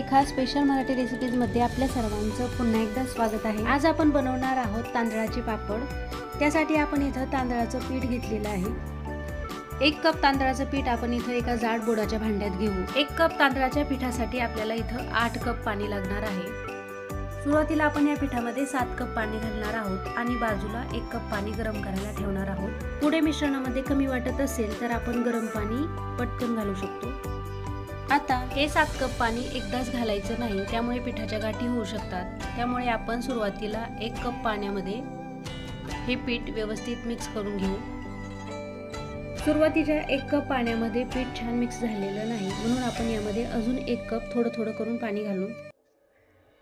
रेखा special Marathi रेसिपीजमध्ये आपल्या सर्वांचं पुन्हा एकदा स्वागत आहे। आज आपण बनवणार आहोत तांदळाचे पापड। त्यासाठी आपण इथं तांदळाचं पीठ घेतलेलं आहे। 1 कप तांदळाचं पीठ आपण इथं एका जाड बोडाच्या भांड्यात घेऊ। 1 कप तांदळाच्या पिठासाठी आपल्याला इथं 8 कप पाणी लागणार आहे। सुरुवातीला आपण या पिठामध्ये 7 कप पाणी घालणार आहोत आणि बाजूला 1 कप पाणी गरम करायला ठेवणार आहोत। पुढे मिश्रणामध्ये कमी वाटत असेल तर आपण गरम पाणी पटकन घालू शकतो। आता हे 7 कप पाणी एकदाच घालायचं नाही, त्यामुळे पिठाच्या गाठी होऊ शकतात। त्यामुळे आपण सुरुवातीला 1 कप पाण्यामध्ये हे पीठ व्यवस्थित मिक्स करून घेऊ। सुरुवातीच्या 1 कप पाण्यामध्ये पीठ छान मिक्स झालेलं नाही, म्हणून आपण यामध्ये अजून 1 कप थोडं करून पाणी घालू।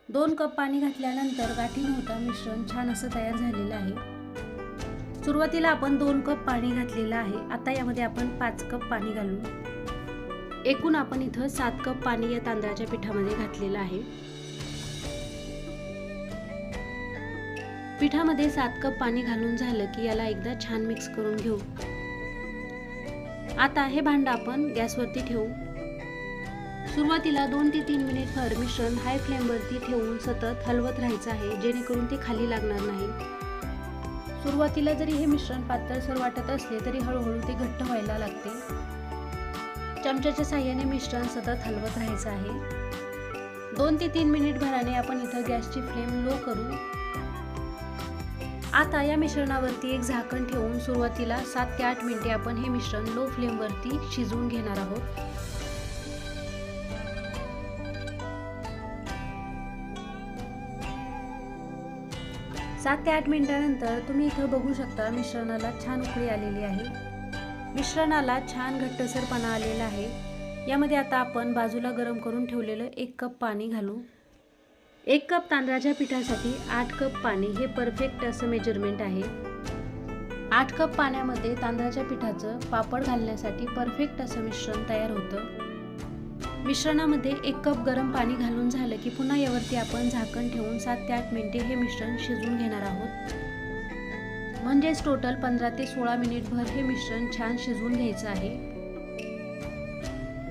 2 कप पाणी घातल्यानंतर गाठी न होता मिश्रण छान असं तयार झालेलं आहे। सुरुवातीला आपण 2 कप पाणी घातलेलं आहे। आता यामध्ये आपण 5 कप पाणी घालू। एकूण आपण इथं 7 कप पाणी या तांदळाच्या पिठामध्ये घातलेलं आहे। पिठामध्ये 7 कप पाणी घालून झालं की याला एकदा छान मिक्स करून घेऊ। आता हे भांडं आपण गॅसवरती ठेवू। सुरुवातीला 2 ते 3 मिनिट भर मिश्रण हाय फ्लेम वरती ठेवून सतत हलवत राहायचं आहे, जेणेकरून ते खाली लागणार नाही। सुरुवातीला जरी हे मिश्रण पातळसर वाटत असले तरी हळूहळू ते घट्ट व्हायला लागते। चमच्याच्या साहाय्याने मिश्रण सतत हलवत राहायचं आहे। 2 ते 3 मिनिट भराने आपण इथं गॅसची फ्लेम लो करू। आता या मिश्रणावरती एक झाकण ठेवून सुरुवातीला 7 ते 8 मिनिटे आपण हे मिश्रण लो फ्लेम वरती शिजवून घेणार आहोत। सात ते 8 मिनिटांनंतर तुम्ही इथं बघू शकता मिश्रणाला छान उकळी आलेली आहे। मिश्रणाला छान घट्टसरपणा आलेला आहे। यामध्ये आता आपण बाजूला गरम करून ठेवलेलं 1 कप पाणी घालू। 1 कप तांदळाच्या पिठासाठी 8 कप पाणी हे परफेक्ट असं मेजरमेंट आहे। 8 कप पाण्यामध्ये तांदळाच्या पिठाचं पापड घालण्यासाठी परफेक्ट असं मिश्रण तयार होतं। मिश्रणामध्ये 1 कप गरम पाणी घालून झालं की पुन्हा यावरती आपण झाकण ठेवून 7 ते 8 मिनिटे हे मिश्रण शिजवून घेणार आहोत। म्हणजेच टोटल 15 ते 16 मिनिट भर हे मिश्रण छान शिजवून घ्यायचं आहे।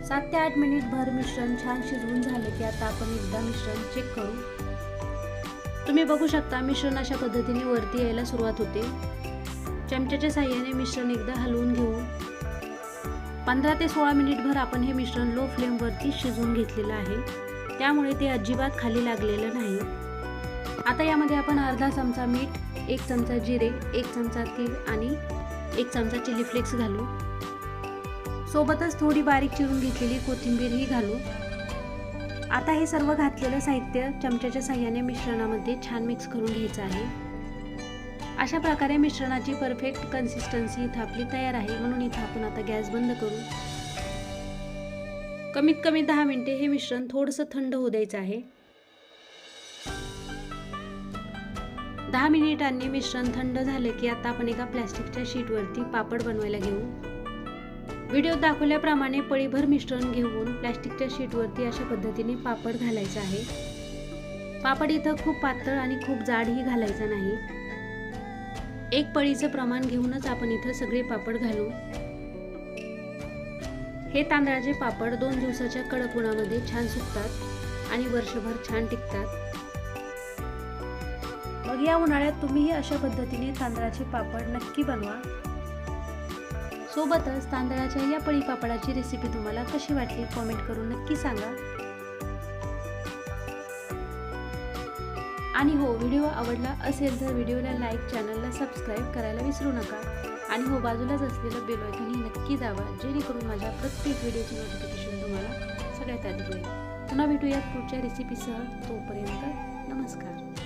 7 ते 8 मिनिट भर मिश्रण छान शिजवून झालं की आता आपण एकदा मिश्रण चेक करू। तुम्ही बघू शकता मिश्रण अशा पद्धतीने वरती यायला सुरुवात होते। चमच्याच्या साहाय्याने मिश्रण एकदा हलवून घेऊ। 15 ते 16 मिनिट भर आपण हे मिश्रण लो फ्लेम वरती शिजवून घेतलेलं आहे, त्यामुळे ते अजिबात खाली लागलेलं नाही। आता यामध्ये आपण अर्धा चमचा मीठ, 1 चमचा जिरे, 1 चमचा तीळ आणि 1 चमचा चिली फ्लेक्स घालू। सोबतच थोडी बारीक चिरून घेतलेली कोथिंबीरही घालू। आता हे सर्व घातलेलं साहित्य चमच्याच्या साहाय्याने मिश्रणामध्ये छान मिक्स करून घ्यायचं आहे। अशा प्रकारे मिश्रणाची परफेक्ट कन्सिस्टन्सी इथं आपली तयार आहे, म्हणून इथं आपण आता गॅस बंद करू। कमीत कमी 10 मिनिटे हे मिश्रण थोडंसं थंड होऊ द्यायचं आहे। 10 मिनिटांनी मिश्रण थंड झाले की आता आपण एका प्लास्टिकच्या शीटवरती पापड बनवायला घेऊ। व्हिडिओत दाखवल्याप्रमाणे पळीभर मिश्रण घेऊन प्लास्टिकच्या शीटवरती अशा पद्धतीने पापड घालायचा आहे। पापड इथं खूप पातळ आणि खूप जाडही घालायचा नाही। 1 पळीचं प्रमाण घेऊनच आपण इथं सगळे पापड घालू। हे तांदळाचे पापड 2 दिवसाच्या कडक उन्हामध्ये छान सुकतात आणि वर्षभर छान टिकतात। मग या उन्हाळ्यात तुम्हीही अशा पद्धतीने तांदळाचे पापड नक्की बनवा। सोबतच तांदळाच्या या पळी पापडाची रेसिपी तुम्हाला कशी वाटली कमेंट करून नक्की सांगा। आणि हो, व्हिडिओ आवडला असेल तर व्हिडिओला लाईक, चॅनलला सबस्क्राईब करायला विसरू नका। आणि हो, बाजूलाच असलेलं बेल आयकॉन नक्की दाबा, जेणेकरून माझ्या प्रत्येक व्हिडिओची नोटिफिकेशन तुम्हाला सगळ्यात आधी मिळेल। पुन्हा भेटूयात पुढच्या रेसिपीसह। तोपर्यंत नमस्कार।